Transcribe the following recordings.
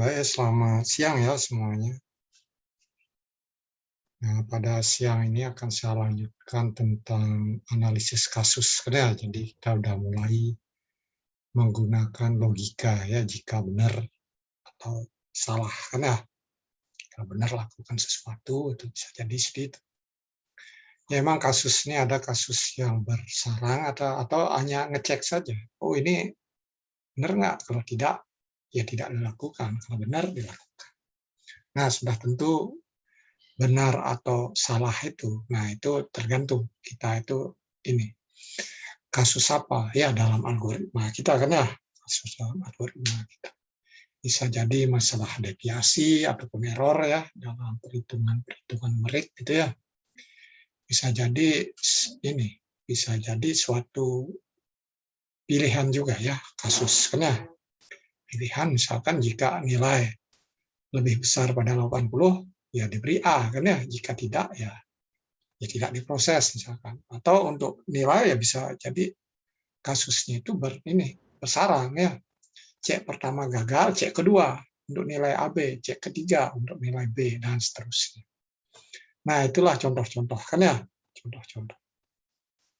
Baik, selamat siang ya semuanya. Nah, pada siang ini akan saya lanjutkan tentang analisis kasus ya. Jadi kita udah mulai menggunakan logika ya, jika benar atau salah kan ya. Jika benar lakukan sesuatu itu bisa jadi seperti itu. Ya, memang kasus ini ada kasus yang bersarang atau hanya ngecek saja. Oh, ini benar nggak? Kalau tidak, ya tidak dilakukan. Kalau benar dilakukan. Nah, sudah tentu benar atau salah itu. Nah, itu tergantung kita itu ini kasus apa ya dalam algoritma kita kan ya, kasus dalam algoritma kita. Bisa jadi masalah deviasi ataupun error ya dalam perhitungan numerik gitu ya. Bisa jadi ini, bisa jadi suatu pilihan juga ya kasus kan ya. Pilihan misalkan jika nilai lebih besar pada 80 ya diberi A kan ya, jika tidak ya tidak diproses misalkan. Atau untuk nilai ya bisa jadi kasusnya itu bersarang ya. C pertama gagal, C kedua untuk nilai AB, C ketiga untuk nilai B dan seterusnya. Nah, itulah contoh-contoh kan ya, contoh-contoh.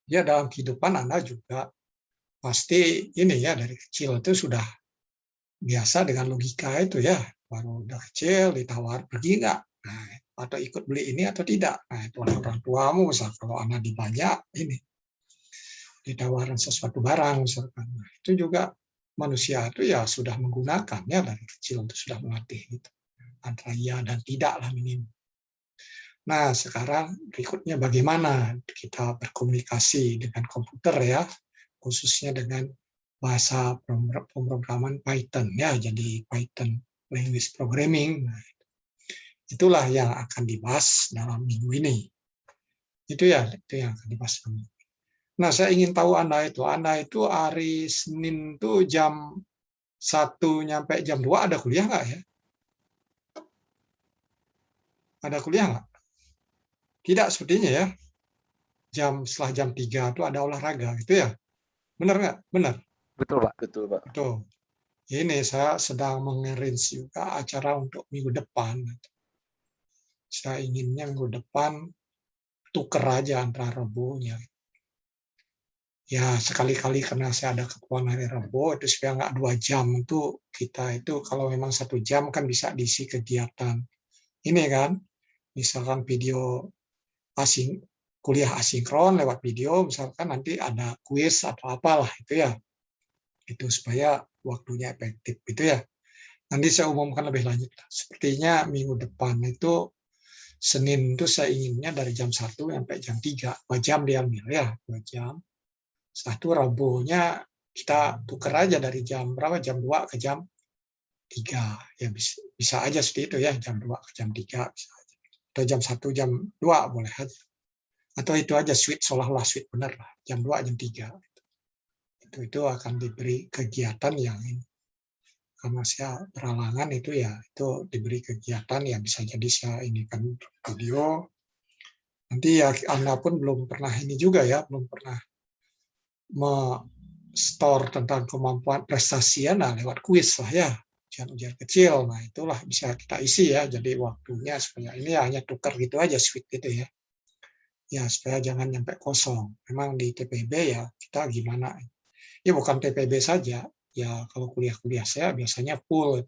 Ya dalam kehidupan Anda juga pasti ini ya dari kecil itu sudah biasa dengan logika itu ya. Baru udah kecil ditawar pergi nggak? Nah, atau ikut beli ini atau tidak. Nah, itu orang tuamu misal kalau anak dibanyak ini ditawarin sesuatu barang misalkan. Nah, itu juga manusia itu ya sudah menggunakannya dari kecil itu sudah melatih gitu. Antara iya dan tidak lah minim. Nah, sekarang berikutnya bagaimana kita berkomunikasi dengan komputer ya, khususnya dengan bahasa pemrograman Python ya, jadi Python language programming. Nah, itulah yang akan dibahas dalam minggu ini. Itu yang akan dibahas dalam minggu. Nah, saya ingin tahu Anda itu hari Senin tuh jam 1 nyampe jam 2 ada kuliah nggak ya? Ada kuliah nggak? Tidak sepertinya ya. Setelah jam 3 itu ada olahraga gitu ya. Benar nggak? Benar. Betul, Pak. Betul, Pak. Betul. Ini saya sedang mengarrange juga acara untuk minggu depan. Saya inginnya minggu depan tuker aja antara Rabunya. Ya sekali-kali karena saya ada keperluan hari Rabu itu supaya nggak 2 jam itu kita itu kalau memang 1 jam kan bisa diisi kegiatan ini kan misalkan video kuliah asinkron lewat video misalkan nanti ada kuis atau apalah itu ya itu supaya waktunya efektif gitu ya. Nanti saya umumkan lebih lanjut. Sepertinya minggu depan itu Senin itu saya inginnya dari jam 1 sampai jam 3, 2 jam diambil ya, 2 jam. Setelah itu Rabunya kita tuker aja dari jam berapa, jam 2 ke jam 3. Ya bisa aja seperti itu ya, jam 2 ke jam 3 bisa aja. Atau jam 1, jam 2 boleh aja. Atau itu aja switch seolah-olah switch benar lah, jam 2, jam 3. Itu akan diberi kegiatan yang ini. Karena saya peralangan itu ya itu diberi kegiatan ya bisa jadi saya ini kan video nanti ya Anda pun belum pernah ini juga ya belum pernah store tentang kemampuan prestasi Anda lewat kuis lah ya ujian-ujian kecil nah itulah bisa kita isi ya jadi waktunya supaya ini hanya tukar gitu aja switch gitu ya supaya jangan nyampe kosong memang di TPB ya kita gimana ya bukan TPB saja ya kalau kuliah-kuliah saya biasanya full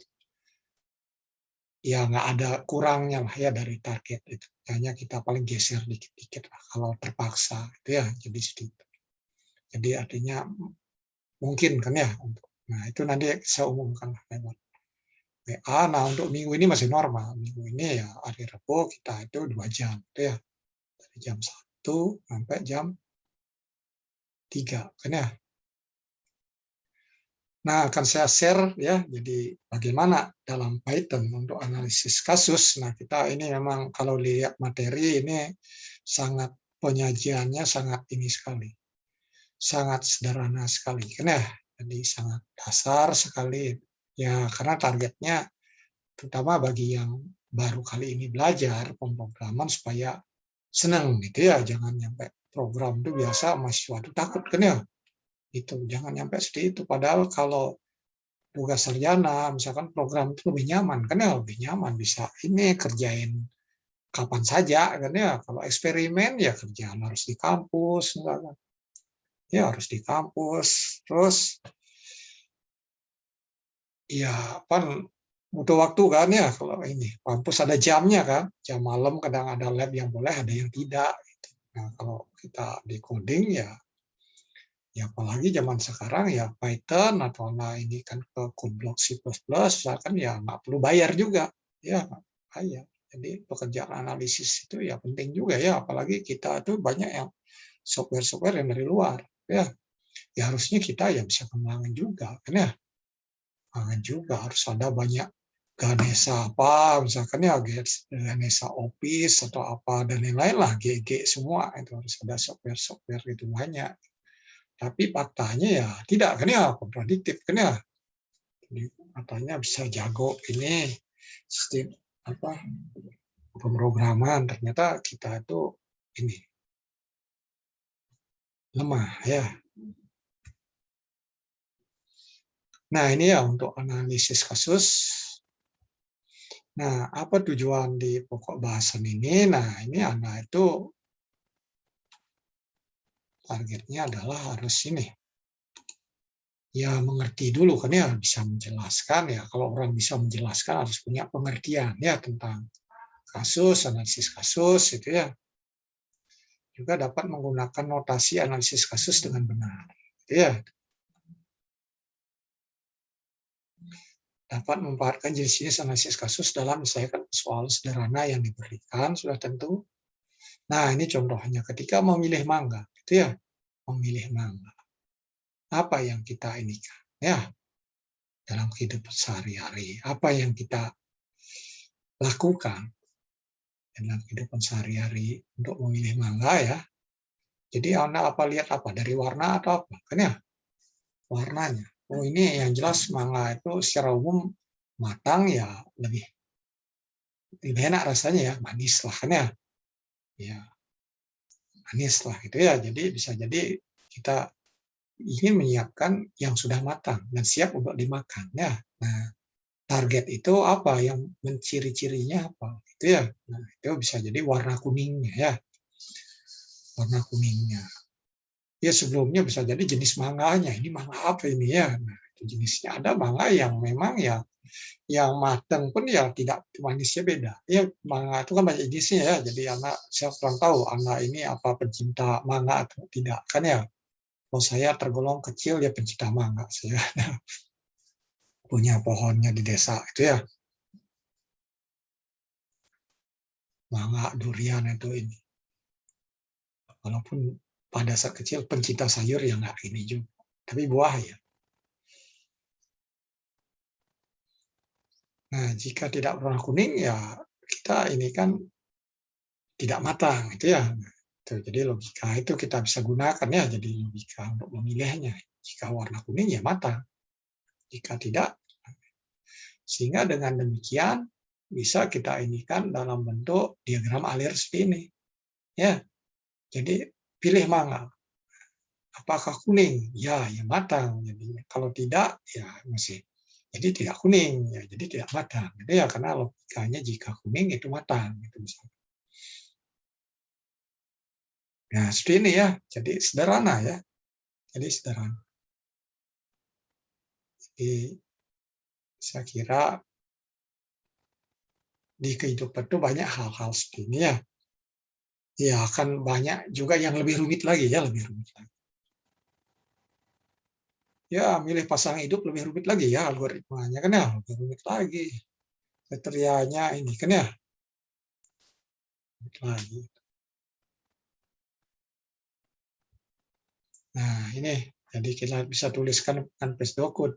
ya nggak ada kurangnya lah ya dari target itu. Hanya kita paling geser dikit-dikit lah kalau terpaksa itu ya jadi sedikit. Jadi artinya mungkin kan ya untuk nah itu nanti saya umumkan lah lewat WA. Nah untuk minggu ini masih normal. Minggu ini ya hari Rabu kita itu 2 jam itu ya dari jam 1 sampai jam 3 kan ya. Nah, akan saya share ya, jadi bagaimana dalam Python untuk analisis kasus. Nah, kita ini memang kalau lihat materi ini sangat penyajiannya sangat ini sekali, sangat sederhana sekali, kan ya. Jadi sangat dasar sekali. Ya, karena targetnya terutama bagi yang baru kali ini belajar pemrograman supaya senang gitu ya, jangan nyampe program itu biasa mahasiswa itu takut kan ya. Itu jangan nyampe seperti itu. Padahal kalau tugas sarjana, misalkan program itu lebih nyaman, kan ya lebih nyaman, bisa ini kerjain kapan saja kan ya. Kalau eksperimen ya kerjaan harus di kampus, misalkan. Ya harus di kampus, terus ya kan butuh waktu kan ya kalau ini, kampus ada jamnya kan, jam malam kadang ada lab yang boleh, ada yang tidak, gitu. Nah, kalau kita di coding ya apalagi zaman sekarang ya Python atau nah ini kan ke code block C++, misalkan ya nggak perlu bayar juga, ya nggak bayar. Jadi pekerjaan analisis itu ya penting juga ya, apalagi kita tuh banyak yang software-software yang dari luar, ya. Ya harusnya kita ya bisa kembangin juga, kan ya. Juga harus ada banyak Ganesha apa, misalkan ya Ganesha Office atau apa dan lain-lain lah, GG semua itu harus ada software-software itu banyak. Tapi faktanya ya tidak kan ya, kontradiktif kan ya. Jadi katanya bisa jago ini sistem apa pemrograman, ternyata kita itu ini lemah ya. Nah, ini ya untuk analisis kasus. Nah, apa tujuan di pokok bahasan ini? Nah, ini Anda itu targetnya adalah harus ini, ya mengerti dulu kan ya, bisa menjelaskan ya. Kalau orang bisa menjelaskan harus punya pengertian ya tentang kasus, analisis kasus itu ya. Juga dapat menggunakan notasi analisis kasus dengan benar. Gitu ya. Dapat memanfaatkan jenis-jenis analisis kasus dalam menyelesaikan soal sederhana yang diberikan, sudah tentu. Nah, ini contohnya ketika memilih mangga, gitu ya. Memilih mangga. Apa yang kita inikan? Ya, dalam kehidupan sehari-hari. Apa yang kita lakukan dalam kehidupan sehari-hari untuk memilih mangga ya. Jadi Anda apa lihat apa? Dari warna atau apa? Kan ya, warnanya. Oh ini yang jelas mangga itu secara umum matang ya lebih enak rasanya ya, manis lah kan ya. Ya, manis lah gitu ya. Jadi bisa jadi kita ingin menyiapkan yang sudah matang dan siap untuk dimakan ya. Nah, target itu apa yang menciri-cirinya apa gitu ya. Nah, itu bisa jadi warna kuningnya ya. Warna kuningnya. Ya sebelumnya bisa jadi jenis mangganya. Ini mangga apa ini ya? Nah, itu jenisnya ada mangga yang memang ya yang matang pun ya tidak manisnya beda. Ya mangga itu kan banyak jenisnya ya. Jadi anak saya kurang tahu anak ini apa pencinta mangga atau tidak kan ya. Kalau saya tergolong kecil ya pencinta mangga. Saya punya pohonnya di desa itu ya. Mangga, durian itu ini. Walaupun pada saat kecil pencinta sayur ya nggak ini juga. Tapi buah ya. Nah, jika tidak warna kuning ya kita ini kan tidak matang itu ya. Tuh, jadi logika itu kita bisa gunakan ya jadi logika untuk memilihnya. Jika warna kuning ya matang. Jika tidak, sehingga dengan demikian bisa kita inikan dalam bentuk diagram alir seperti ini. Ya, jadi pilih mangga. Apakah kuning? Ya, ya matang. Jadi kalau tidak, ya masih. Jadi tidak kuning, ya jadi tidak matang. Jadi ya karena logikanya jika kuning itu matang. Gitu misalnya. Nah, seperti ini ya. Jadi sederhana ya. Jadi sederhana. Jadi saya kira di kehidupan itu banyak hal-hal seperti ini ya. Ya akan banyak juga yang lebih rumit lagi ya, lebih rumit lagi. Ya, milih pasangan hidup lebih rumit lagi ya algoritmanya kan ya, lebih rumit lagi. Kriterianya ini kan ya, rumit lagi. Nah, ini jadi kita bisa tuliskan kan Pesdokut.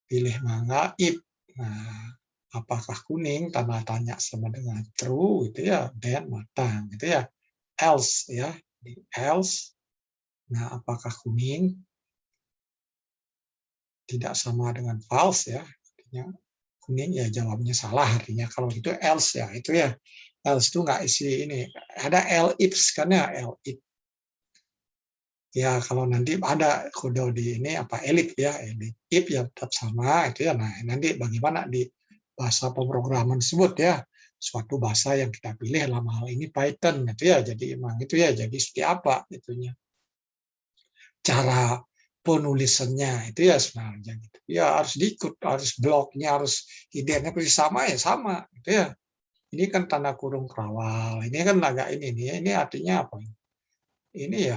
Pilih mangga if. Nah, apakah kuning? Tanda tanya sama dengan true gitu ya, then matang gitu ya. Else ya, else. Nah, apakah kuning? Tidak sama dengan false ya. Artinya kuning ya jawabnya salah artinya. Kalau itu else ya, itu ya. Else itu nggak isi ini. Ada else kan ya, else Ya kalau nanti ada kode di ini apa elif ya, elif if ya tetap sama itu ya. Nah, nanti bagaimana di bahasa pemrograman tersebut ya, suatu bahasa yang kita pilih dalam hal ini Python itu ya. Jadi emang itu ya, jadi seperti apa itunya, cara penulisannya itu ya sebenarnya gitu. Ya harus diikut, harus bloknya, harus idenya persis sama ya sama gitu ya. Ini kan tanda kurung kerawal, ini kan agak ini artinya apa? Ini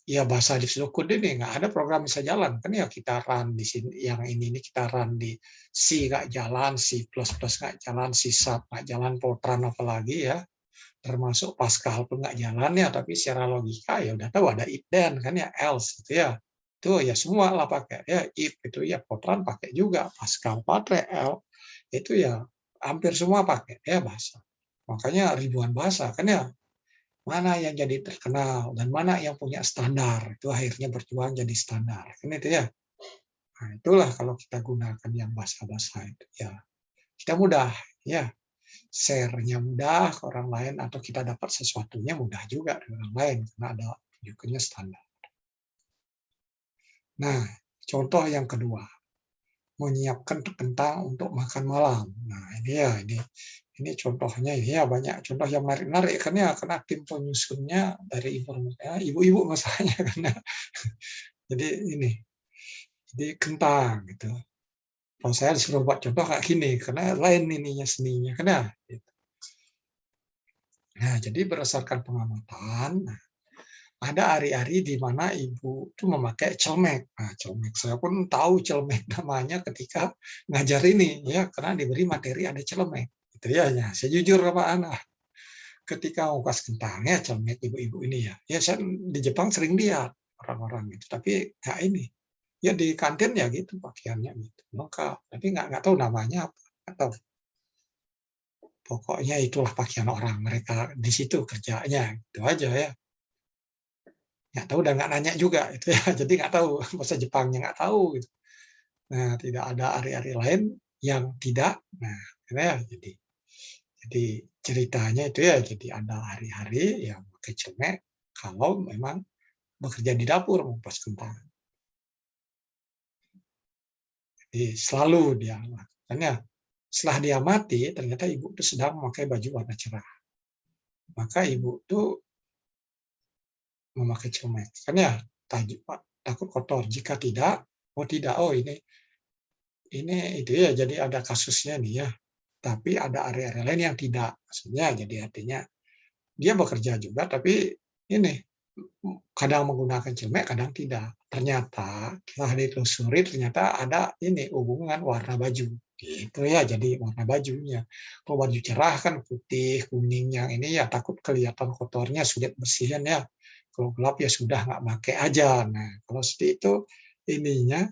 ya bahasa disukur ini nggak ada program bisa jalan, kan ya kita run di sini yang ini kita run di C nggak jalan, C++ nggak jalan, C# nggak jalan, Fortran apalagi ya, termasuk Pascal pun nggak jalan ya, tapi secara logika ya udah tahu ada if then kan ya, else gitu ya. Itu ya semua lah pakai ya, if itu ya Fortran pakai juga, Pascal pakai, itu ya hampir semua pakai ya bahasa. Makanya ribuan bahasa kan ya, mana yang jadi terkenal dan mana yang punya standar itu akhirnya berjuang jadi standar kan itu ya. Nah, itulah kalau kita gunakan yang bahasa-bahasa itu ya kita mudah ya, share-nya mudah ke orang lain atau kita dapat sesuatunya mudah juga dari orang lain karena ada rujukannya standar. Nah, contoh yang kedua, menyiapkan kentang untuk makan malam. Nah, ini ya ini contohnya ini ya banyak contoh yang menarik-menarik kan ya, karena tim penyusunnya dari informasinya ibu-ibu masalahnya karena jadi ini jadi kentang gitu. Kalau saya disuruh buat contoh kayak gini karena lain ininya seninya kan ya. Gitu. Nah, jadi berdasarkan pengamatan, nah, ada hari-hari di mana ibu itu memakai celemek. Nah, celemek saya pun tahu celemek namanya ketika ngajar ini ya, karena diberi materi ada celemek. Gitu ya, ya. Saya jujur sama anak. Ketika ngupas kentang ya celemek ibu-ibu ini ya. Ya saya di Jepang sering lihat orang-orang gitu, tapi nggak ini. Ya di kantin ya gitu pakaiannya gitu. Lengkap, tapi nggak tahu namanya apa. Atau pokoknya itulah pakaian orang mereka di situ kerjanya gitu aja ya. Nggak tahu dan nggak nanya juga itu ya. Jadi nggak tahu bahasa Jepangnya nggak tahu gitu. Nah, tidak ada hari-hari lain yang tidak. Nah, ya, jadi ceritanya itu ya jadi ada hari-hari yang pakai celemek kalau memang bekerja di dapur mengupas kentang. Jadi selalu dia lakukannya. Setelah dia mati, ternyata ibu itu sedang memakai baju warna cerah. Maka ibu itu memakai celemek. Kan ya, takut kotor. Jika tidak, oh tidak, oh ini itu ya jadi ada kasusnya nih ya. Tapi ada area-area lain yang tidak. Maksudnya jadi artinya dia bekerja juga tapi ini kadang menggunakan celemek, kadang tidak. Ternyata setelah ditelusuri ternyata ada ini hubungan warna baju. Gitu ya, jadi warna bajunya. Kalau baju cerah kan putih, kuning yang ini ya takut kelihatan kotornya, sulit bersihin ya. Kalau gelap ya sudah nggak pakai aja. Nah, kalau seperti itu ininya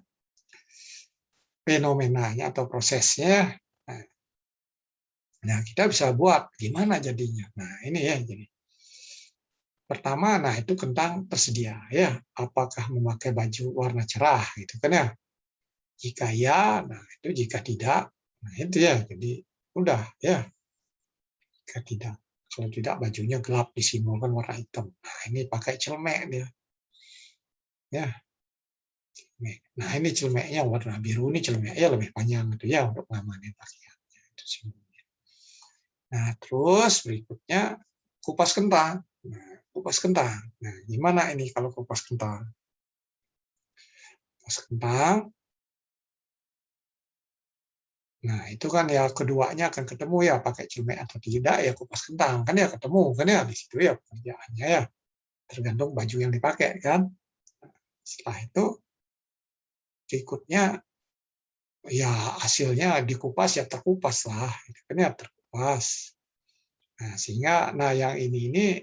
fenomenanya atau prosesnya. Nah, kita bisa buat gimana jadinya. Nah, ini ya jadi. Pertama, nah itu kentang tersedia ya. Apakah memakai baju warna cerah gitu kan ya? Jika ya, nah itu jika tidak, nah itu ya. Jadi udah ya. Jika tidak, kalau tidak bajunya gelap disimbolkan warna hitam. Nah ini pakai celemek dia. Ya, celemek. Nah ini celemeknya warna biru ini celemeknya lebih panjang gitu ya untuk ngamanin pakaiannya. Itu simbolnya. Nah terus berikutnya kupas kentang. Nah, kupas kentang. Nah, gimana ini kalau kupas kentang? Kupas kentang. Nah, itu kan ya keduanya akan ketemu ya pakai celemek atau tidak ya kupas kentang kan ya ketemu kan ya di situ ya pekerjaannya ya tergantung baju yang dipakai kan. Setelah itu berikutnya ya hasilnya dikupas ya terkupas lah gitu kan ya terkupas. Nah, sehingga nah yang ini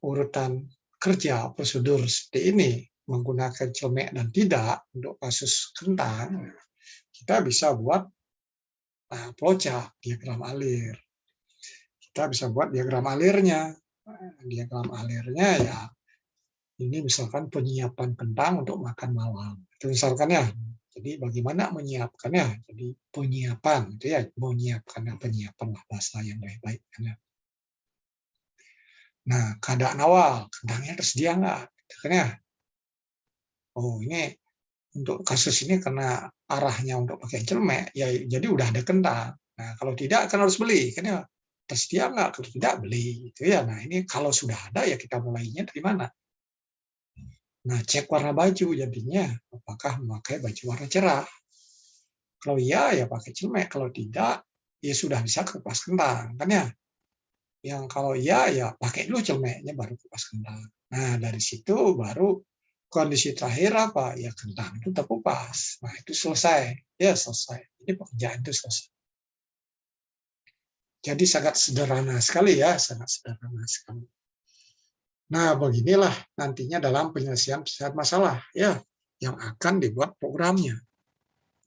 urutan kerja prosedur seperti ini menggunakan celemek dan tidak untuk kasus kentang kita bisa buat flowchart diagram alir. Kita bisa buat diagram alirnya. Diagram alirnya ya ini misalkan penyiapan kentang untuk makan malam. Itu misalkan ya. Jadi bagaimana menyiapkannya? Jadi penyiapan itu ya menyiapkan penyiapan lah bahasa yang baik-baik kan ya. Nah, keadaan awal, kentangnya tersedia nggak? Gitu kan ya. Oh, ini untuk kasus ini karena arahnya untuk pakai celemek, ya jadi udah ada kentang. Nah, kalau tidak kan harus beli, kan ya. Tersedia nggak? Kalau tidak beli, gitu ya. Nah, ini kalau sudah ada ya kita mulainya dari mana? Nah, cek warna baju jadinya, apakah memakai baju warna cerah. Kalau iya, ya pakai celemek. Kalau tidak, ya sudah bisa kupas kentang, kan ya. Yang kalau iya, ya pakai dulu celemeknya baru kupas kentang. Nah, dari situ baru kondisi terakhir apa? Ya kentang itu terkupas. Nah, itu selesai. Ya, selesai. Ini pekerjaan itu selesai. Jadi sangat sederhana sekali ya, sangat sederhana sekali. Nah, beginilah nantinya dalam penyelesaian masalah ya yang akan dibuat programnya.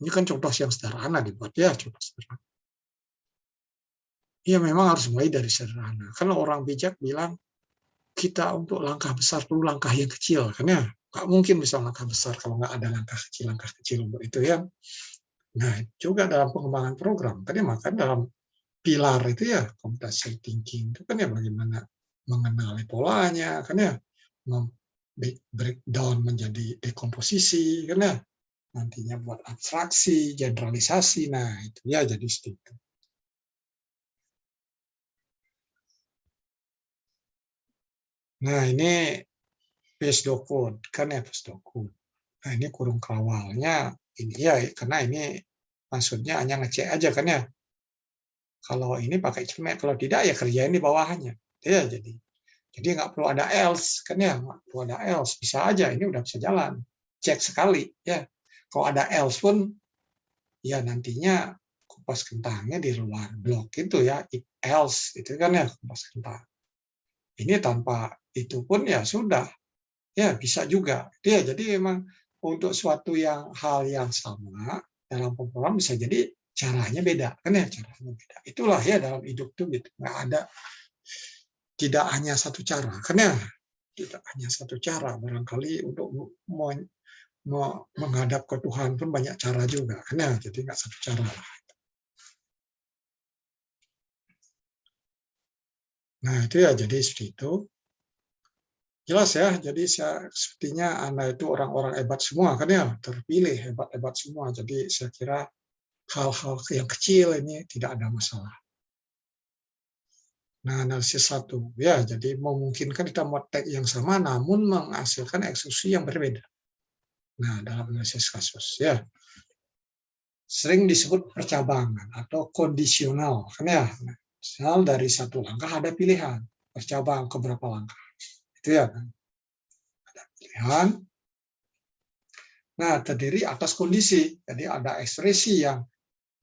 Ini kan contoh yang sederhana dibuat ya, contoh sederhana. Ya memang harus mulai dari sederhana. Kalau orang bijak bilang kita untuk langkah besar perlu langkah yang kecil, kan ya nggak mungkin bisa langkah besar kalau nggak ada langkah kecil untuk itu ya. Nah juga dalam pengembangan program tadi maka dalam pilar itu ya computational thinking itu kan ya bagaimana mengenali polanya, kan ya breakdown menjadi dekomposisi, kan ya nantinya buat abstraksi, generalisasi, nah itu ya jadi seperti itu. Nah ini PSDOCode kan ya PSDOCode. Nah ini kurung kawalnya ini ya karena ini maksudnya hanya ngecek aja kan ya. Kalau ini pakai celemek, kalau tidak ya kerjain di bawahnya. Ya jadi nggak perlu ada else kan ya, nggak perlu ada else, bisa aja ini udah bisa jalan. Cek sekali ya. Kalau ada else pun ya nantinya kupas kentangnya di luar blok itu ya, if else itu kan ya kupas kentang. Ini tanpa itu pun ya sudah. Ya, bisa juga. Ya, jadi memang untuk suatu hal yang sama dalam pemrograman bisa jadi caranya beda, kan ya caranya beda. Itulah ya dalam hidup tuh gitu. Nggak ada, tidak hanya satu cara, kan ya tidak hanya satu cara. Barangkali untuk menghadap ke Tuhan pun banyak cara juga, kan ya. Jadi nggak satu cara. Nah itu ya jadi seperti itu. Jelas ya, jadi sepertinya Anda itu orang-orang hebat semua, kan ya, terpilih hebat-hebat semua. Jadi saya kira hal-hal yang kecil ini tidak ada masalah. Nah, analisis satu, ya, jadi memungkinkan kita membuat tag yang sama, namun menghasilkan eksekusi yang berbeda. Nah, dalam analisis kasus, ya, sering disebut percabangan atau kondisional, kan ya. Misal dari satu langkah ada pilihan, percabang ke berapa langkah, itu ya, kan? Ada pilihan. Nah, terdiri atas kondisi, jadi ada ekspresi yang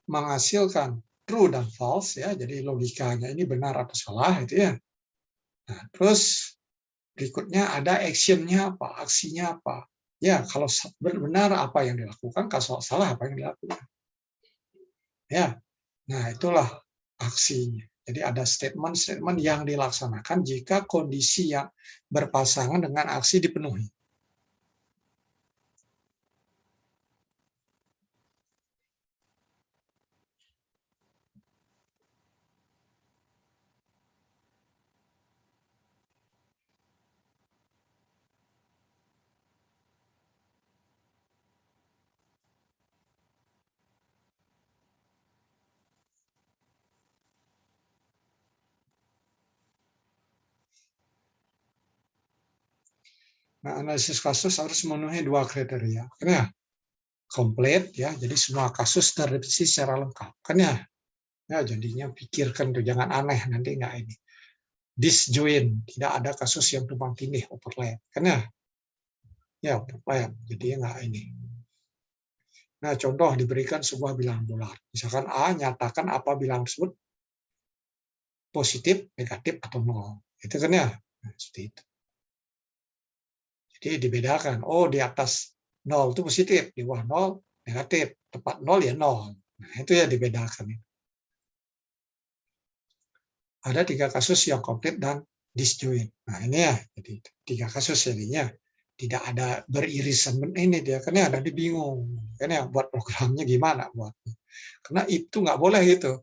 menghasilkan true dan false ya, jadi logikanya ini benar atau salah itu ya. Nah, terus berikutnya ada actionnya apa, aksinya apa. Ya, kalau benar apa yang dilakukan, kalau salah apa yang dilakukan. Ya, nah itulah aksinya. Jadi ada statement-statement yang dilaksanakan jika kondisi yang berpasangan dengan aksi dipenuhi. Nah, analisis kasus harus memenuhi dua kriteria. Kan ya, komplit ya, jadi semua kasus terdeteksi secara lengkap. Kan ya, ya jadinya pikirkan tuh jangan aneh nanti nggak ini. Disjoint, tidak ada kasus yang tumpang tindih overlap. Kan ya overlap, jadi nggak ini. Nah, contoh diberikan sebuah bilangan bulat. Misalkan A nyatakan apa bilangan tersebut positif, negatif, atau nol. Itu kan ya, nah, seperti itu. Jadi dibedakan. Oh, di atas nol itu positif, di bawah nol negatif, tepat nol ya nol. Nah, itu ya dibedakan. Ada 3 kasus yang komplit dan disjoint. Nah, ini ya, jadi 3 kasus jadinya tidak ada beririsan ini dia kan ya nanti bingung kan ya buat programnya gimana buat karena itu nggak boleh itu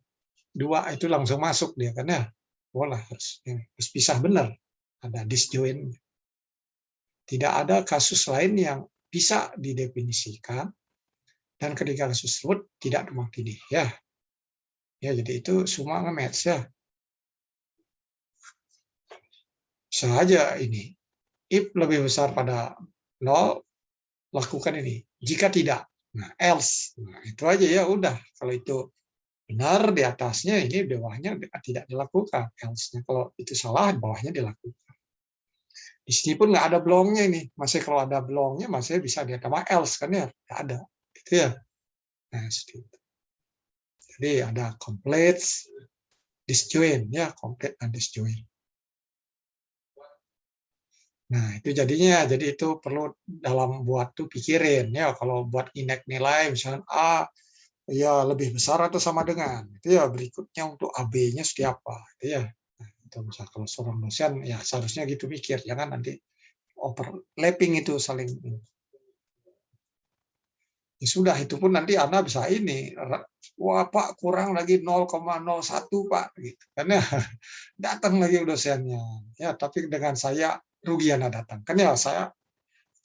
2 itu langsung masuk dia kan ya boleh harus pisah benar ada disjoin. Tidak ada kasus lain yang bisa didefinisikan dan ketika kasus tersebut tidak tumpang tindih. Ya, jadi itu semua nge-match ya. Bisa aja ini. If lebih besar pada 0, lakukan ini. Jika tidak, nah else. Nah, itu aja ya udah. Kalau itu benar di atasnya, ini di bawahnya tidak dilakukan. Else-nya kalau itu salah, di bawahnya dilakukan. Di sini pun nggak ada belongnya ini. Masih kalau ada belongnya, masih bisa dia tambah else kan ya? Nggak ada. Gitu ya. Nah, seperti itu. Jadi ada complete, disjoin ya, complete dan disjoin. Nah, itu jadinya, jadi itu perlu dalam buat tuh pikirin ya, kalau buat indeks nilai misalnya A ya lebih besar atau sama dengan, itu ya berikutnya untuk AB-nya seperti apa, itu ya. Nah, itu misalnya kalau seorang dosen ya seharusnya gitu mikir, jangan nanti overlapping itu saling. Ya sudah, itu pun nanti Anda bisa ini, wah Pak kurang lagi 0,01 Pak, gitu. Karena datang lagi dosennya, ya tapi dengan saya rugi Anda datang. Kan ya saya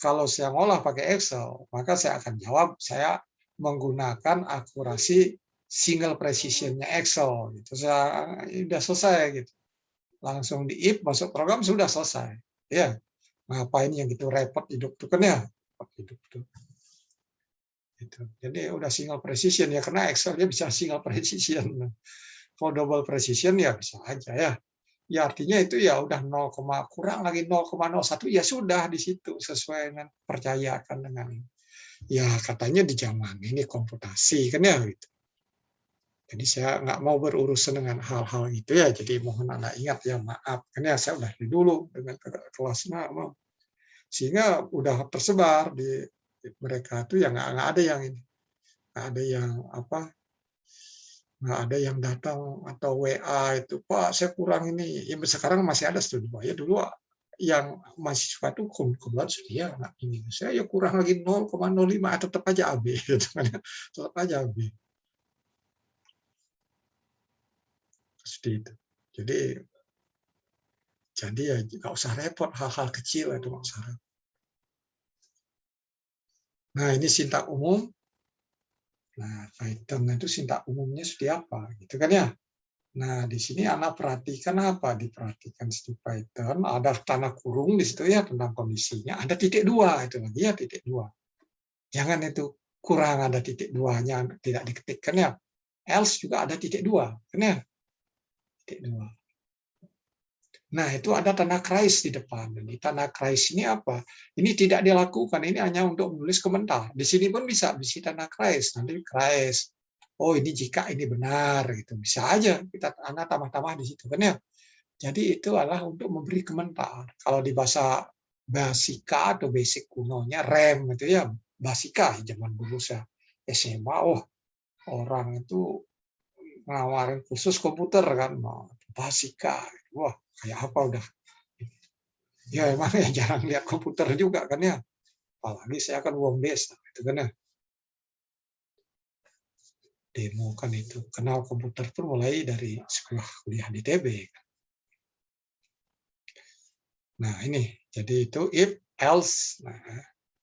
kalau saya ngolah pakai Excel, maka saya akan jawab saya menggunakan akurasi single precision-nya Excel gitu. Saya sudah selesai gitu. Langsung di if masuk program sudah selesai. Ya. Ngapain yang gitu repot hidup tuh kan ya? Repot hidup tuh. Gitu. Jadi udah single precision ya karena Excel dia bisa single precision. Kalau double precision ya bisa aja ya. Ya artinya itu ya udah 0, kurang lagi 0,01 ya sudah di situ sesuai dengan percayakan dengan ya katanya di zaman ini komputasi kan ya gitu. Jadi saya nggak mau berurusan dengan hal-hal itu ya. Jadi mohon Anda ingat ya maaf kan ya saya udah dulu dengan kelas sehingga udah tersebar di mereka tuh ya nggak ada yang ini nggak ada yang apa nggak ada yang datang atau WA itu Pak saya kurang ini ya sekarang masih ada studi ya dulu yang mahasiswa itu kebetulan dia nggak ini saya ya kurang lagi 0,05 tetap aja AB gitu kan ya. Tetap aja AB seperti itu jadi ya nggak usah repot hal-hal kecil itu nggak usah repot. Nah ini sintak umum. Nah Python itu sintak umumnya seperti apa gitu kan ya. Nah, di sini Anda perhatikan apa? Diperhatikan di Python, ada tanda kurung di situ ya tentang kondisinya. Ada titik dua, itu lagi ya titik dua. Jangan itu kurang ada titik duanya, tidak diketikkan ya. Else juga ada titik dua, kan ya? Titik dua. Nah, itu ada tanda krais di depan. Jadi tanda krais ini apa? Ini tidak dilakukan, ini hanya untuk menulis komentar. Di sini pun bisa tanda krais, nanti krais. Oh, ini jika ini benar gitu. Bisa aja kita Anda tambah-tambah di situ kan ya. Jadi itu adalah untuk memberi komentar. Kalau di bahasa Basika atau basic kunonya rem itu ya Basika zaman dulu saya SMA, oh orang itu ngawarin khusus komputer kan, Basika, wah kayak apa udah. Ya emang ya jarang lihat komputer juga kan ya, apalagi saya kan home base itu kan ya demo kan itu kenal komputer pun mulai dari sekolah kuliah di TB. Nah ini jadi itu if else. Nah,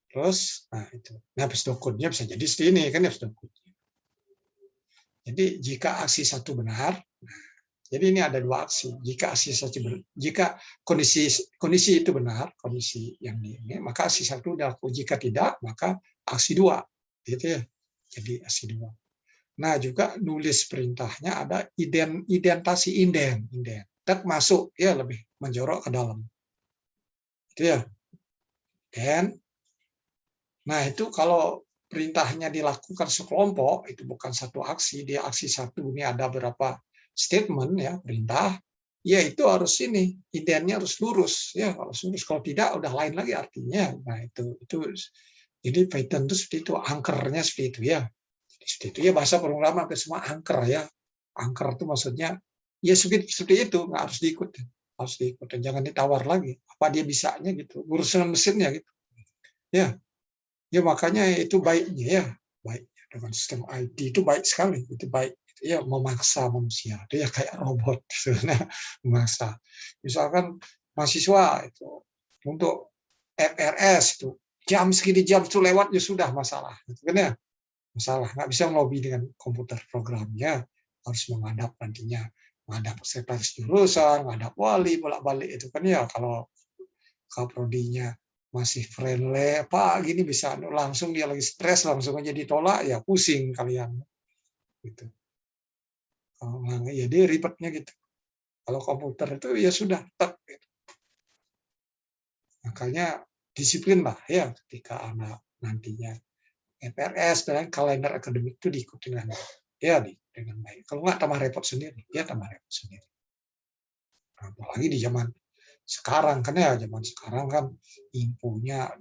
terus, nah itu. Nah, pseudocode-nya bisa jadi seperti ini kan ya pseudocode. Jadi jika aksi satu benar, nah, jadi ini ada dua aksi. Jika aksi satu benar, jika kondisi itu benar, kondisi yang ini, maka aksi satu dilakukan. Jika tidak, maka aksi dua, gitu ya. Jadi aksi dua. Nah juga nulis perintahnya ada identasi inden. Tak masuk ya lebih menjorok ke dalam. Itu ya. Dan nah, itu kalau perintahnya dilakukan sekelompok, itu bukan satu aksi, dia aksi satu, ini ada berapa statement ya, perintah, ya itu harus ini, idennya harus lurus, ya harus lurus. Kalau tidak, udah lain lagi artinya. Nah, itu jadi Python itu seperti itu, angkernya seperti itu ya. Jadi, seperti itu ya bahasa pemrograman ke semua angker ya. Angker itu maksudnya ya seperti itu, nggak harus diikutin. Harus diikutin, jangan ditawar lagi. Apa dia bisanya gitu, urusan mesinnya gitu. Ya, ya makanya itu baiknya ya, baiknya dengan sistem IT itu baik sekali, itu baik. Ya memaksa manusia, itu ya kayak robot sebenarnya memaksa. Misalkan mahasiswa itu untuk FRS itu jam segini jam itu lewat ya sudah masalah, gitu kan ya, masalah nggak bisa ngelobi dengan komputer programnya, harus menghadap nantinya menghadap sekretaris jurusan, menghadap wali bolak-balik itu kan ya kalau prodinya masih friendly, Pak gini bisa langsung dia lagi stres langsung aja ditolak ya pusing kalian gitu. Jadi ribetnya gitu. Kalau komputer itu ya sudah tek gitu. Makanya disiplin lah ya ketika anak nantinya FRS dan kalender akademik itu diikuti dengan dengan baik. Kalau nggak tambah repot sendiri, ya tambah repot sendiri. Apalagi di zaman sekarang kan ya, zaman sekarang kan infonya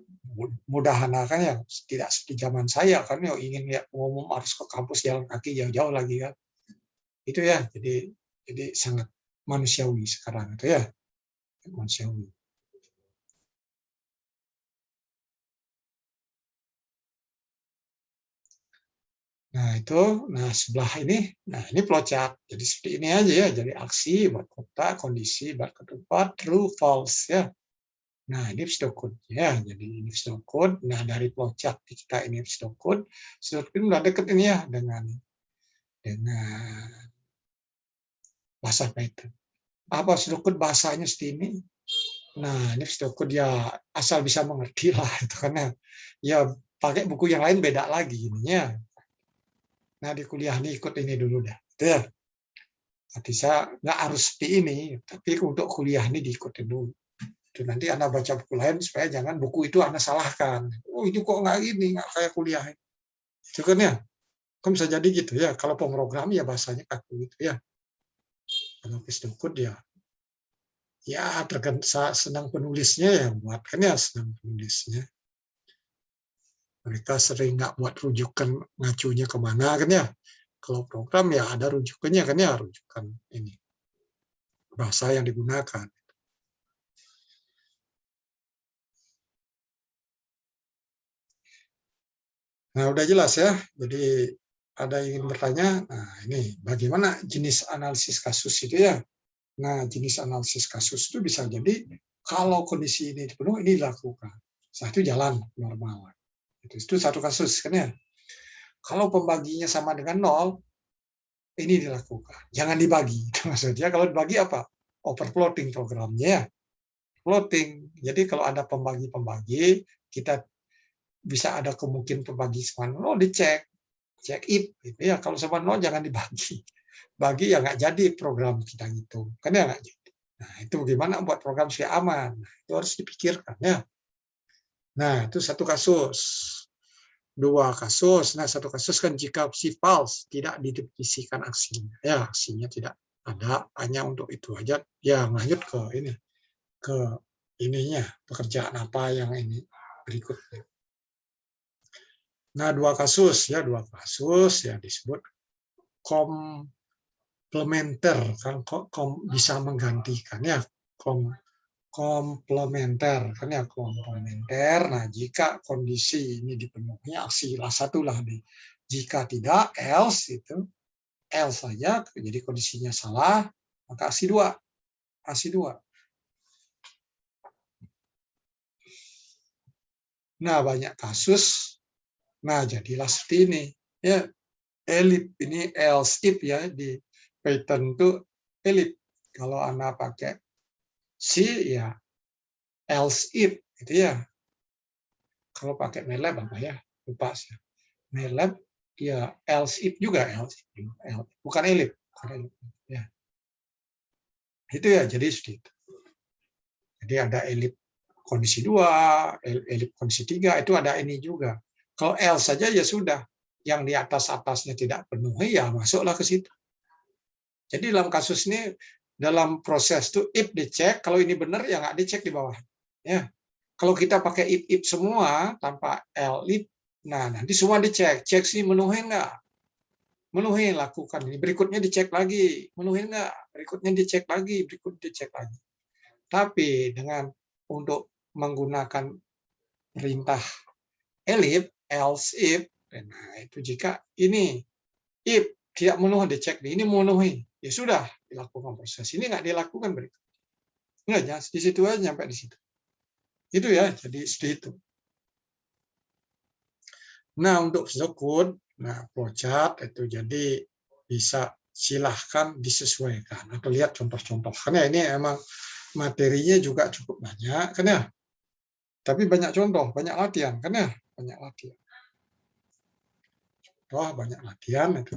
mudahan kan ya, tidak seperti zaman saya kan ya ingin ya ngomong harus ke kampus jalan kaki jauh-jauh lagi kan. Itu ya, jadi sangat manusiawi sekarang itu ya, manusiawi. Nah sebelah ini, ini flowchart. Jadi seperti ini aja ya, jadi aksi buat kota, kondisi buat ke tempat, true, false ya. Nah ini pseudocode ya, jadi ini pseudocode. Nah dari flowchart kita ini pseudocode udah deket ini ya dengan bahasa Python. Apa pseudocode bahasanya seperti ini? Nah ini pseudocode ya asal bisa mengerti lah itu karena ya pakai buku yang lain beda lagi ininya. Nah di kuliah ini ikut ini dulu dah, gitu ya. Nanti saya nggak harus seperti ini, tapi untuk kuliah ini diikutin dulu. Itu nanti Anda baca buku lain supaya jangan buku itu Anda salahkan. Oh itu kok nggak gini, nggak kayak kuliah. Itu kan ya, kan bisa jadi gitu ya. Kalau pemrogram ya bahasanya kaku gitu ya. Kalau Pistukut ya tergantung senang penulisnya ya buat kan ya senang penulisnya. Mereka sering nggak buat rujukan ngacunya kemana kan ya. Kalau program ya ada rujukannya kan ya, rujukan ini bahasa yang digunakan. Nah, udah jelas ya. Jadi ada yang ingin bertanya, nah ini bagaimana jenis analisis kasus itu ya. Nah, jenis analisis kasus itu bisa jadi kalau kondisi ini dipenuhi, ini dilakukan. Setelah itu jalan normal. Itu satu kasus kan ya. Kalau pembaginya sama dengan nol, ini dilakukan. Jangan dibagi. Maksudnya kalau dibagi apa? Overfloating programnya ya. Floating. Jadi kalau ada pembagi-pembagi, kita bisa ada kemungkinan pembagi sama nol dicek. Cek if. Gitu ya. Kalau sama nol jangan dibagi. Bagi ya nggak jadi program kita gitu. Kan ya nggak jadi. Nah, itu bagaimana buat program supaya aman. Nah, itu harus dipikirkan ya. Nah, itu satu kasus. Dua kasus. Nah, satu kasus kan jika opsi false tidak didefinisikan aksinya. Ya, aksinya tidak ada, hanya untuk itu aja. Ya, lanjut ke ini. Ke ininya, pekerjaan apa yang ini berikutnya. Nah, dua kasus ya disebut komplementer kan bisa menggantikan ya komplementer kan ya komplementer. Nah jika kondisi ini dipenuhi aksi satu lah nih, jika tidak else itu else saja jadi kondisinya salah maka aksi dua. Nah banyak kasus, nah jadilah seperti ini ya, elif ini else if ya di Python itu elif. Kalau Anda pakai C ya else if gitu ya. Kalau pakai MATLAB apa ya? Lupa sih. MATLAB ya else if juga else if. Bukan elif, ya. Itu ya jadi seperti itu. Jadi ada elif kondisi 2, elif kondisi 3 itu ada ini juga. Kalau else saja ya sudah. Yang di atas-atasnya tidak penuhi ya masuklah ke situ. Jadi dalam kasus ini dalam proses itu if dicek, kalau ini benar ya nggak dicek di bawah. Ya. Kalau kita pakai if semua tanpa elif, nah nanti semua dicek, cek sih menuhi nggak, menuhi lakukan ini, berikutnya dicek lagi, menuhi nggak, berikutnya dicek lagi, berikutnya dicek lagi. Tapi dengan untuk menggunakan perintah elif, else if, nah itu jika ini if tidak menuhi dicek, ini menuhi, ya sudah dilakukan proses ini nggak dilakukan berikut. Enggak, di situ aja, sampai di situ. Itu ya, jadi seperti itu. Nah, untuk Zocode, nah flowchart itu jadi bisa silahkan disesuaikan atau lihat contoh-contoh. Karena ini emang materinya juga cukup banyak, kan ya. Tapi banyak contoh, banyak latihan, kan ya, banyak latihan. Wah, banyak latihan itu.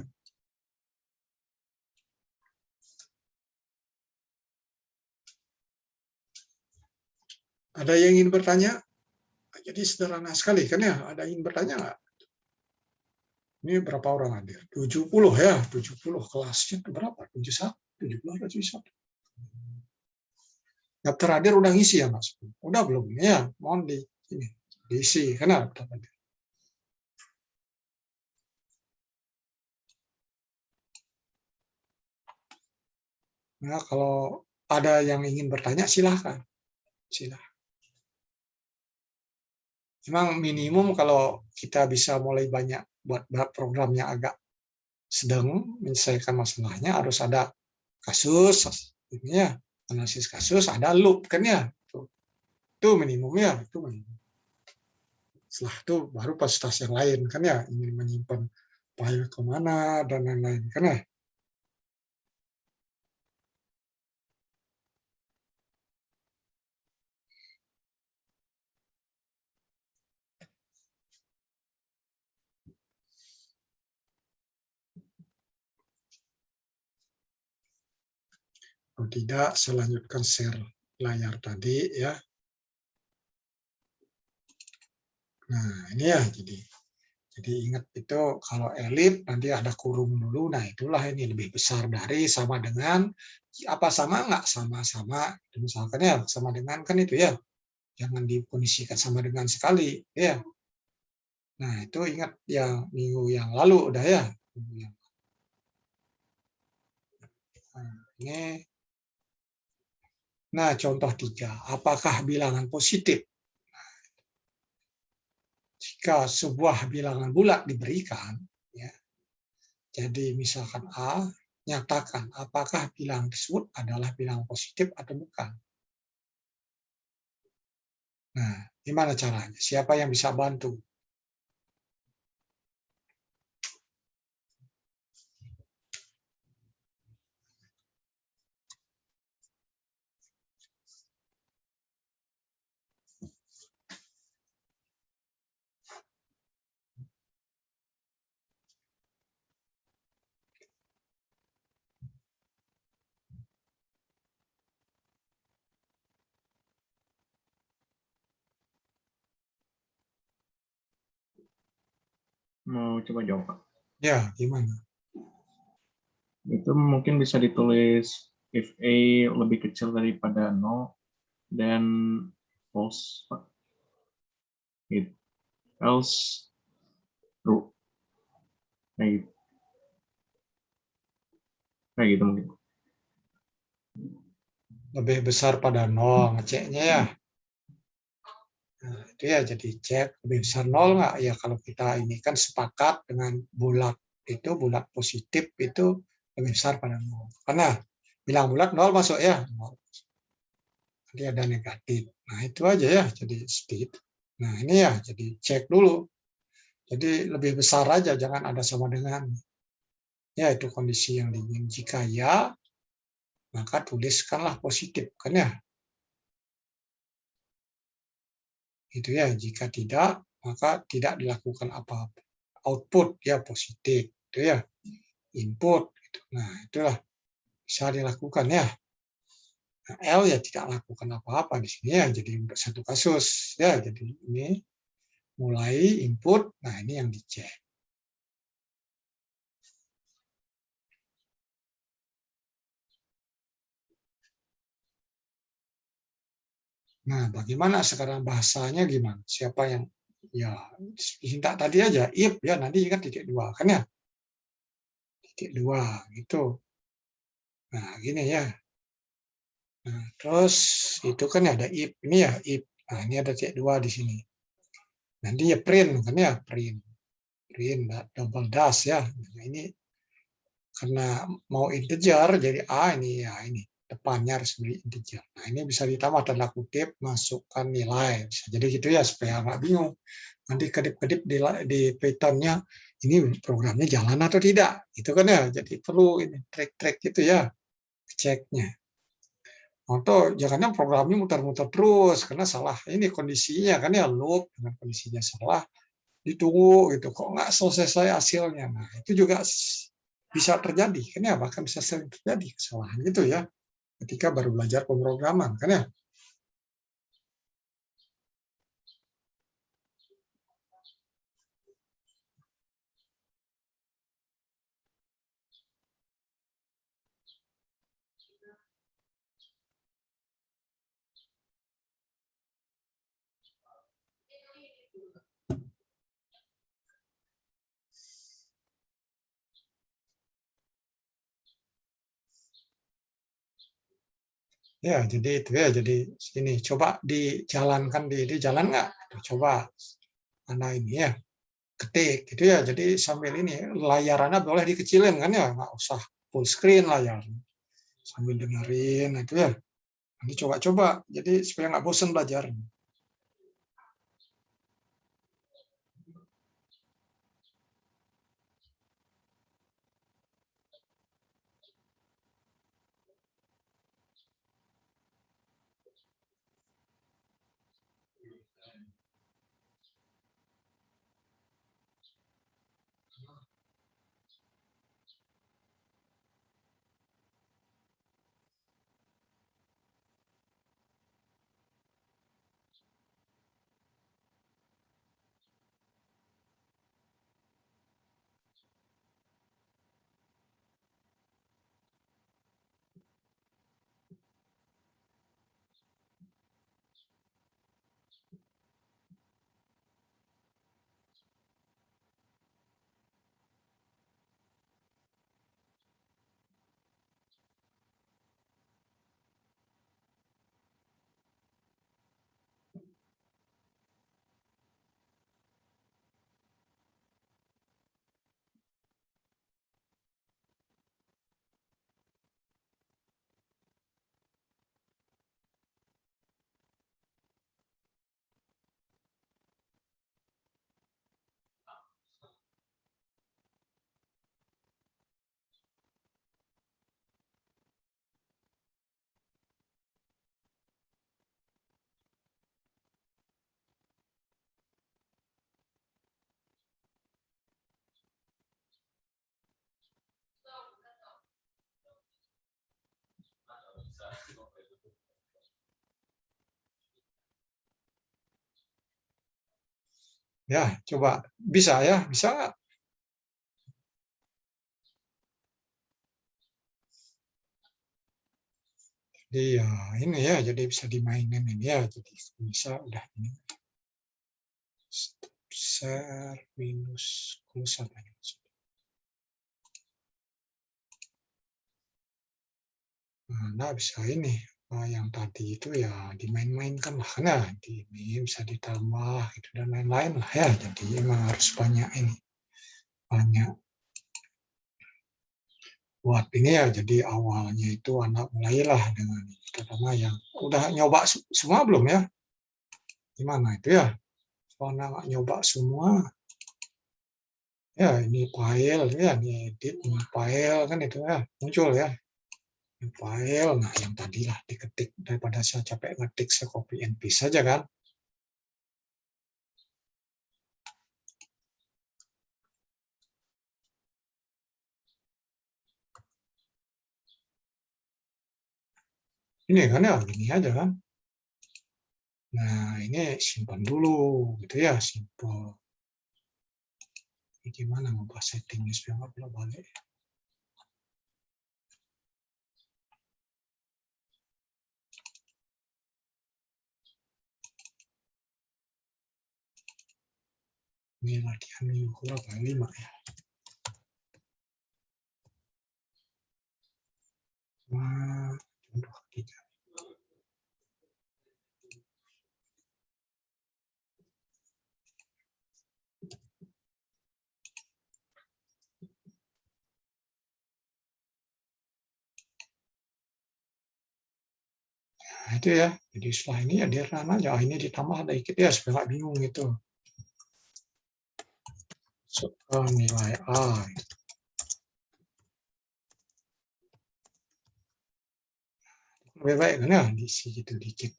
Ada yang ingin bertanya? Jadi sederhana sekali, kan ya. Ada yang ingin bertanya nggak? Ini berapa orang hadir? 70 ya, 70 kelasnya berapa? 71, 70 atau 71? Daftar hadir udah ngisi ya Mas? Udah belum? Ya, mohon di ini diisi. Kenapa? Nah, kalau ada yang ingin bertanya silahkan. Silahkan. Memang minimum kalau kita bisa mulai banyak buat program yang agak sedang menyelesaikan masalahnya harus ada kasus, ini ya, analisis kasus, ada loop kan ya. Itu minimumnya, itu minimum. Setelah itu baru fasilitas yang lain kan ya, ingin menyimpan file kemana dan lain-lain kan ya. Kalau tidak, saya lanjutkan share layar tadi ya. Nah ini ya, jadi ingat itu kalau elit nanti ada kurung dulu. Nah itulah ini lebih besar dari sama dengan apa sama nggak sama-sama. Misalkan ya sama dengan kan itu ya. Jangan dikondisikan sama dengan sekali ya. Nah itu ingat yang minggu yang lalu udah ya. Nah, ini. Nah contoh 3. Apakah bilangan positif? Jika sebuah bilangan bulat diberikan, ya, jadi misalkan A, nyatakan apakah bilangan tersebut adalah bilangan positif atau bukan. Nah, gimana caranya? Siapa yang bisa bantu? Mau coba jawab, Pak? Ya, gimana? Itu mungkin bisa ditulis if A lebih kecil daripada 0 dan false, Pak. It else true. Kayak gitu mungkin. Lebih besar pada 0, ngeceknya ya. Nah, itu ya jadi cek lebih besar 0 nggak? Ya kalau kita ini kan sepakat dengan bulat itu, bulat positif itu lebih besar pada 0. Karena bilang bulat 0 masuk ya. 0. Nanti ada negatif. Nah itu aja ya, jadi seperti itu. Nah ini ya, jadi cek dulu. Jadi lebih besar aja, jangan ada sama dengan. Ya itu kondisi yang diingin. Jika ya, maka tuliskanlah positif, kan ya. Itu ya, jika tidak, maka tidak dilakukan apa-apa. Output ya positif, itu ya. Input, gitu. Nah itulah bisa dilakukan ya. Nah, L ya tidak lakukan apa-apa di sini ya, jadi untuk satu kasus ya. Jadi ini mulai input, nah ini yang dicek. Nah, bagaimana sekarang bahasanya gimana? Siapa yang ya minta tadi aja if ya nanti ingat titik dua kan ya? Titik dua gitu. Nah, gini ya. Nah, terus itu kan ada if ini ya if. Nah, ini ada titik dua di sini. Nanti ya print kan ya print. Print double dash ya. Nah, ini karena mau integer jadi A ini ya ini depannya harus beri integer. Nah, ini bisa ditambah tanda kutip, masukkan nilai. Bisa jadi gitu ya, supaya nggak bingung. Nanti kedip-kedip di Python-nya, ini programnya jalan atau tidak. Itu kan ya, jadi perlu ini trik-trik gitu ya, ceknya. Atau jangan programnya muter-muter terus, karena salah ini kondisinya, kan ya, loop dengan kondisinya salah, ditunggu gitu, kok nggak selesai hasilnya. Nah, itu juga bisa terjadi, kan ya, bahkan bisa sering terjadi kesalahan gitu ya, ketika baru belajar pemrograman, kan ya. Ya, jadi itu ya, jadi ini coba dijalankan di jalan nggak? Coba mana ini ya, ketik gitu ya. Jadi sambil ini layarannya boleh dikecilin kan ya, nggak usah full screen layar. Sambil dengerin itu ya. Nanti coba-coba, jadi supaya nggak bosan belajar. Ya, coba bisa ya, bisa nggak? Jadi ya ini ya, jadi bisa dimainin ini ya, jadi bisa udah ini. Stop share minus close apa ya? Nah, bisa ini yang tadi itu ya dimain-mainkan lah, karena di ini bisa ditambah itu dan lain-lain lah ya. Jadi emang harus banyak ini, banyak buat ini ya. Jadi awalnya itu anak mulailah dengan terutama yang udah nyoba semua belum ya? Gimana itu ya? Kalau anak nyoba semua, ya ini file ya, ini edit, ini file kan itu ya muncul ya. Ini file, nah yang tadi lah diketik daripada saya capek ngetik, saya copy and paste saja kan. Ini kan ya, gini aja kan. Nah, ini simpan dulu, gitu ya, simpan. Ini gimana ngubah settingnya supaya nggak bolak-balik. Ini latihan minggu berapa? 5 ya. Nah, contoh 3. itu ya. Jadi setelah ini ya dia run aja. Ini ditambah dikit ya supaya nggak bingung gitu. Masukkan nilai A. Lebih baik kan ya diisi gitu dikit.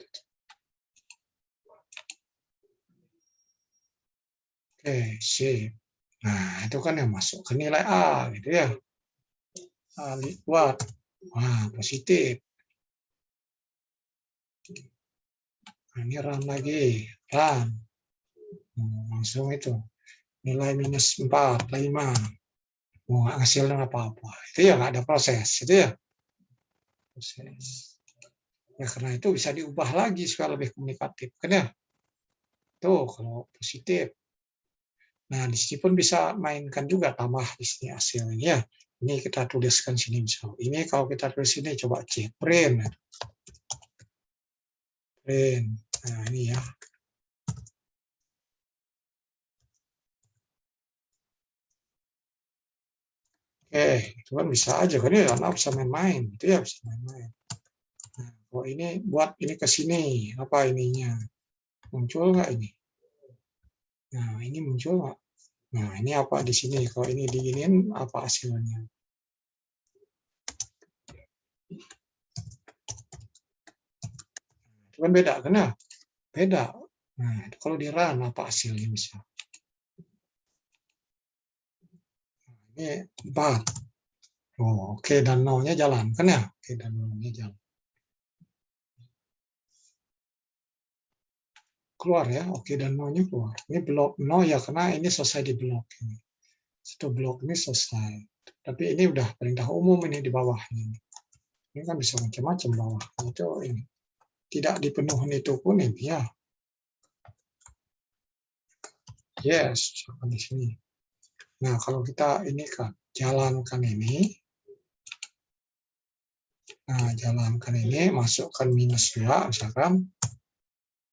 Oke, sip. Nah, itu kan yang masuk ke nilai A gitu ya. A buat. Wah, positif. Nah, ini run lagi. Run. Langsung itu. Nilai minus 4, 5. Mau nggak hasilnya apa-apa. Itu ya nggak ada proses. Itu ya. Proses. Ya karena itu bisa diubah lagi supaya lebih komunikatif. Kan ya? Tuh, kalau positif. Nah, di sini pun bisa mainkan juga tambah di sini hasilnya ya. Ini kita tuliskan sini misal. Ini kalau kita tulis sini coba C print. Print. Nah, ini ya. Oke, itu kan bisa aja kan ya, karena bisa main-main, itu ya bisa main-main. Nah, kalau ini buat ini ke sini, apa ininya? Muncul nggak ini? Nah, ini muncul nggak? Nah, ini apa di sini? Kalau ini diinin, apa hasilnya? Itu kan beda, kan ya? Beda. Nah, kalau di run, apa hasilnya bisa? Ini 4. Oh, oke, dan nolnya jalan, kan ya? Oke, dan nolnya jalan. Keluar ya, oke, dan nolnya keluar. Ini blok 0 ya, karena ini selesai di blok ini. Satu blok ini selesai. Tapi ini udah perintah umum ini di bawahnya. Ini kan bisa macam-macam bawah. Itu ini. Tidak dipenuhi itu pun ini ya. Yes, di sini. Nah, kalau kita ini kan jalankan ini. Nah, jalankan ini, masukkan minus 2 misalkan.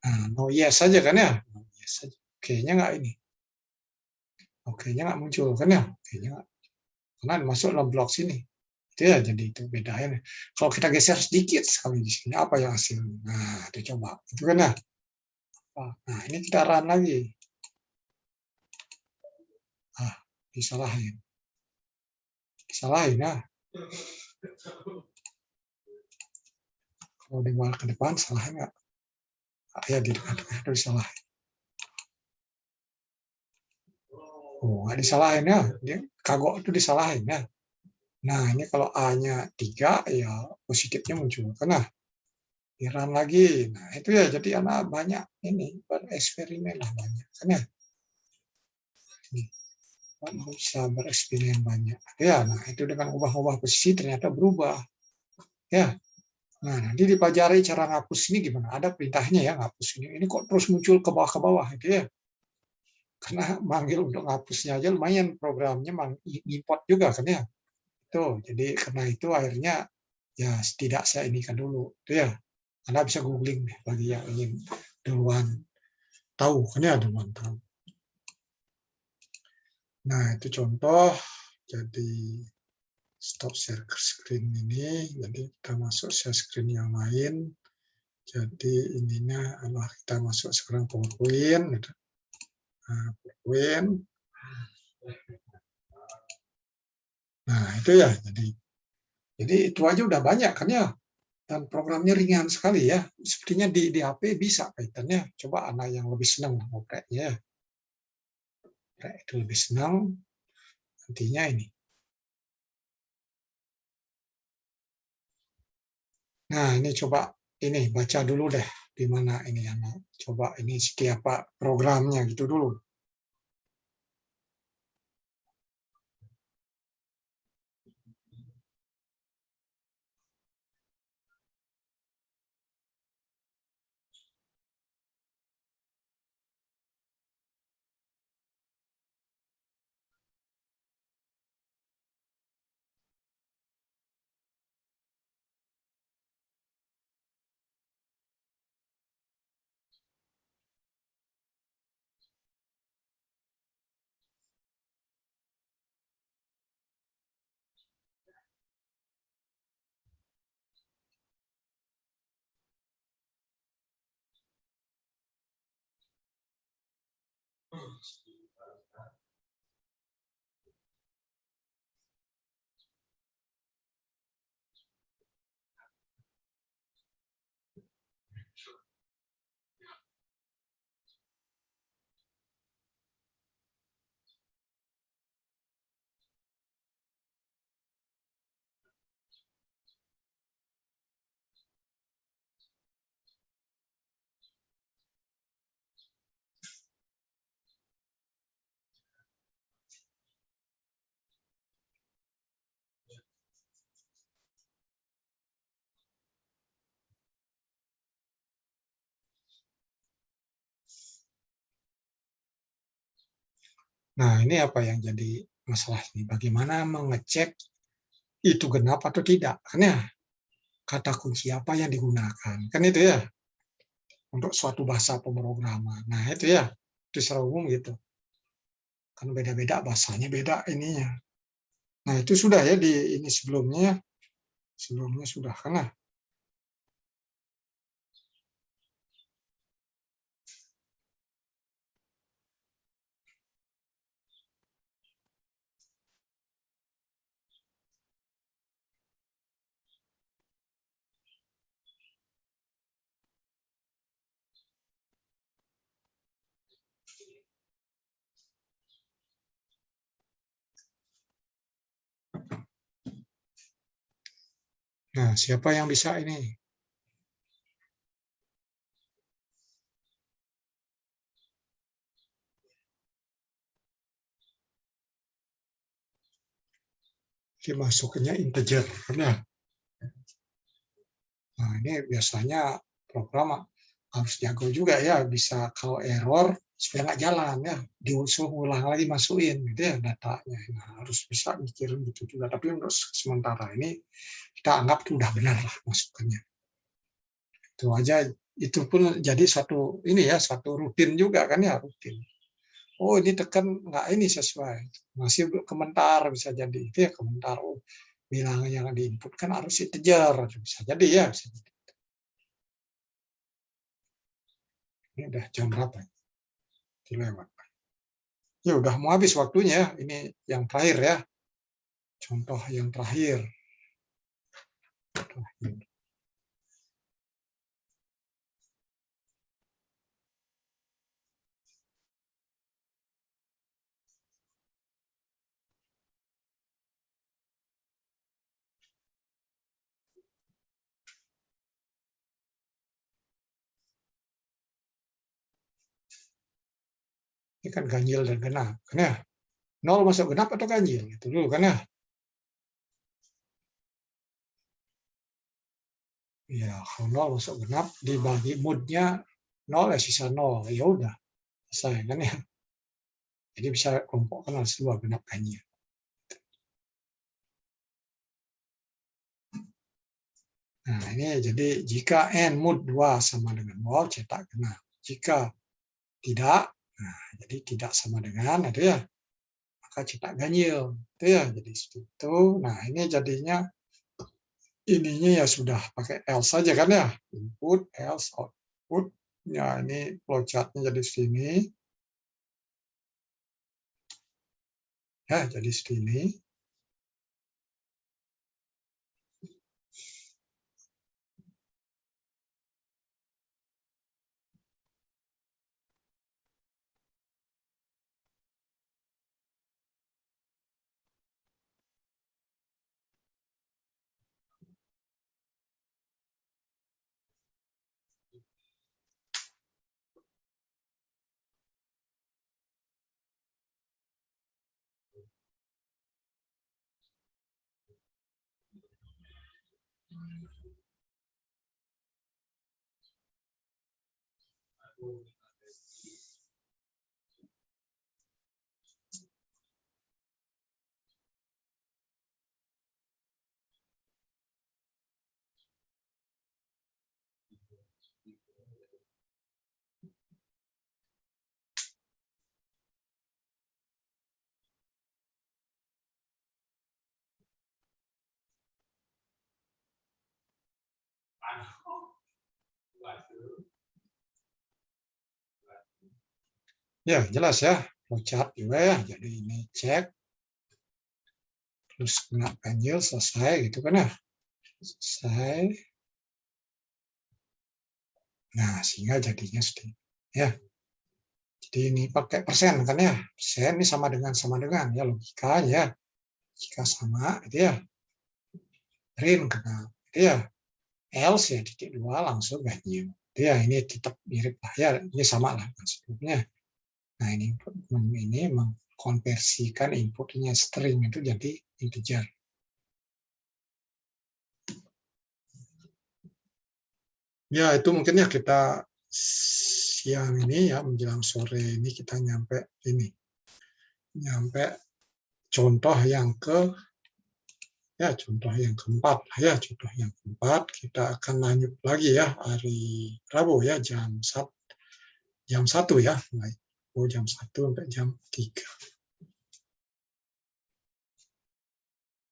Nah, no yes saja kan ya? No yes saja. Oke-nya nggak ini. Oke-nya nggak muncul kan ya? Oke-nya nggak. Karena masuk dalam blok sini. Itu ya, jadi itu bedanya. Kalau kita geser sedikit sekali di sini, apa yang hasilnya? Nah, itu coba. Itu kan ya. Nah, ini kita run lagi. Ah, disalahin. Disalahin ya. Kalau dibawa ke depan, salah nggak? Ya, di depan-depan itu disalahin. Oh, nggak disalahin ya. Dia kagok itu disalahin ya. Nah, ini kalau A-nya 3, ya positifnya muncul. Karena di run lagi. Nah, itu ya, jadi anak banyak ini, bereksperimen lah banyak. Kan ya? Ini. Bisa bereksperimen banyak. Ya, nah itu dengan ubah-ubah posisi ternyata berubah. Ya, nah nanti dipelajari cara ngapus ini gimana. Ada perintahnya ya ngapus ini. Ini kok terus muncul ke bawah itu ya. Karena manggil untuk ngapusnya aja lumayan programnya import juga kan ya. Tuh, jadi karena itu akhirnya ya tidak saya inikan dulu. Itu ya. Anda bisa googling deh bagi yang ingin duluan tahu kan ya duluan tahu. Nah, itu contoh. Jadi stop share screen ini, jadi kita masuk share screen yang lain. Jadi ininya adalah kita masuk sekarang PowerPoint. Nah, PowerPoint. Nah, itu ya. Jadi itu aja udah banyak kan ya. Dan programnya ringan sekali ya. Sepertinya di HP bisa kaitannya. Coba anak yang lebih senang ngopreknya. Itu lebih senang. Nantinya ini. Nah, ini coba ini baca dulu deh di mana ini anak. Coba ini setiap programnya gitu dulu. Nah, ini apa yang jadi masalah ini? Bagaimana mengecek itu genap atau tidak? Kan ya, kata kunci apa yang digunakan? Kan itu ya, untuk suatu bahasa pemrograman. Nah, itu ya, itu secara umum gitu. Kan beda-beda bahasanya, beda ininya. Nah, itu sudah ya di ini sebelumnya sudah kan ya. Nah, siapa yang bisa ini? Dimasukinnya integer kan ya. Nah, ini biasanya program harus jago juga ya, bisa kalau error supaya nggak jalan ya, diusul ulang lagi masukin gitu ya datanya. Nah, harus bisa mikirin gitu juga. Tapi untuk sementara ini kita anggap itu udah benar lah masukannya. Itu aja, itu pun jadi satu ini ya, satu rutin juga kan ya, rutin. Oh, ini tekan nggak ini sesuai, masih komentar bisa jadi itu ya komentar. Oh, bilang yang di input kan harus integer, bisa jadi ya, bisa jadi. Ini udah jam berapa? Dilewat. Ya udah mau habis waktunya. Ini yang terakhir ya. Contoh yang terakhir. Ini kan ganjil dan genap. Kan ya? Nol masuk genap atau ganjil? Itu dulu kan ya. Ya, kalau nol masuk genap dibagi moodnya nol ya sisa nol. Ya udah, selesai kan ya. Jadi bisa kelompokkan harus dua genap ganjil. Nah, ini jadi jika n mood 2 sama dengan nol, cetak genap. Jika tidak, nah jadi tidak sama dengan itu ya, maka cetak ganjil. Itu ya, jadi itu. Nah, ini jadinya ininya ya sudah pakai else saja kan ya, input else output. Ya, ini flowchartnya jadi sini ya, jadi sini. Ya, jelas ya, flowchart juga ya. Jadi ini cek, terus kena ganjil, selesai gitu kan ya. Selesai. Nah, sehingga jadinya seperti ya. Jadi ini pakai persen kan ya. Persen ini sama dengan ya, logika ya. Jika sama gitu ya. Print kena gitu ya. Else ya titik dua langsung ganjil. Ya, ini tetap mirip lah ya. Ini sama lah sebelumnya. Nah, ini mengkonversikan inputnya string itu jadi integer. Ya, itu mungkin ya kita siang ini ya menjelang sore ini kita nyampe ini Nyampe contoh yang contoh yang keempat ya, contoh yang keempat kita akan lanjut lagi ya hari Rabu ya jam 1 ya, mulai jam 1 sampai jam 3.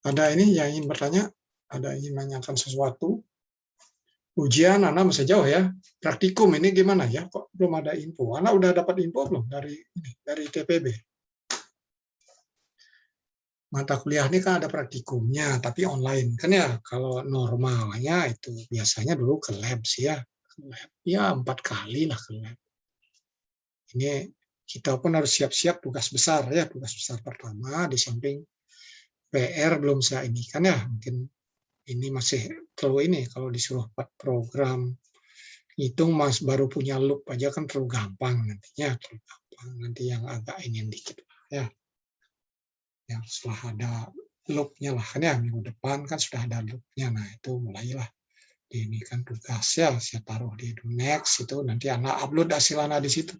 Ada ini yang ingin bertanya? Ada ingin menanyakan sesuatu? Ujian anak masih jauh ya. Praktikum ini gimana ya? Kok belum ada info? Anak udah dapat info belum dari TPB? Mata kuliah ini kan ada praktikumnya, tapi online kan ya. Kalau normalnya itu biasanya dulu ke lab sih ya. Ke lab. Ya 4 kali lah ke lab. Ini kita pun harus siap-siap tugas besar ya. Tugas besar pertama di samping PR belum saya ini kan ya. Mungkin ini masih terlalu ini kalau disuruh buat program hitung mas baru punya loop aja kan terlalu gampang nantinya, terlalu gampang. Nanti yang agak ingin dikit ya. Yang setelah ada loop-nya lah kan ya, minggu depan kan sudah ada loop-nya. Nah, itu mulailah ini kan tugas ya, saya taruh di Next itu nanti anak upload hasil anak di situ.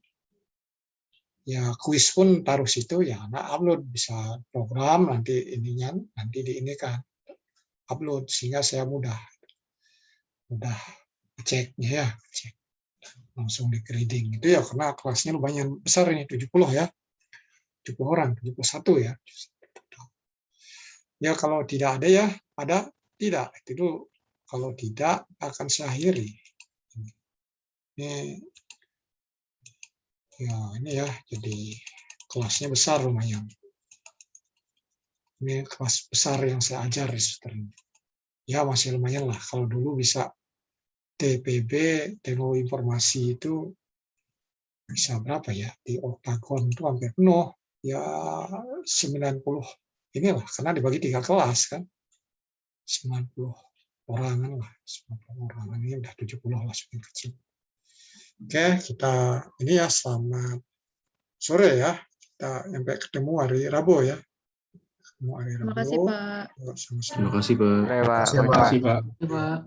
Ya kuis pun taruh situ ya anak upload bisa program nanti ininya nanti di ini kan upload sehingga saya mudah ceknya ya, cek langsung di grading itu ya karena kelasnya lumayan besar ini 70 ya. 70 orang, 71 ya. Ya kalau tidak ada ya, ada tidak. Itu kalau tidak akan saya akhiri. Ini ya ini ya, jadi kelasnya besar lumayan. Ini kelas besar yang saya ajar ini. Ya masih lumayan lah. Kalau dulu bisa TPB, teknologi informasi itu bisa berapa ya? Di Oktagon itu hampir penuh. Ya 90 inilah, karena dibagi 3 kelas kan. 90 orangan lah, 90 orangan ini udah 70 lah semakin kecil. Oke, kita ini ya selamat sore ya. Kita sampai ketemu hari Rabu ya. Ketemu hari Rabu. Terima kasih, Pak. Terima kasih, Pak. Terima kasih, Pak. Terima kasih, Pak. Pak.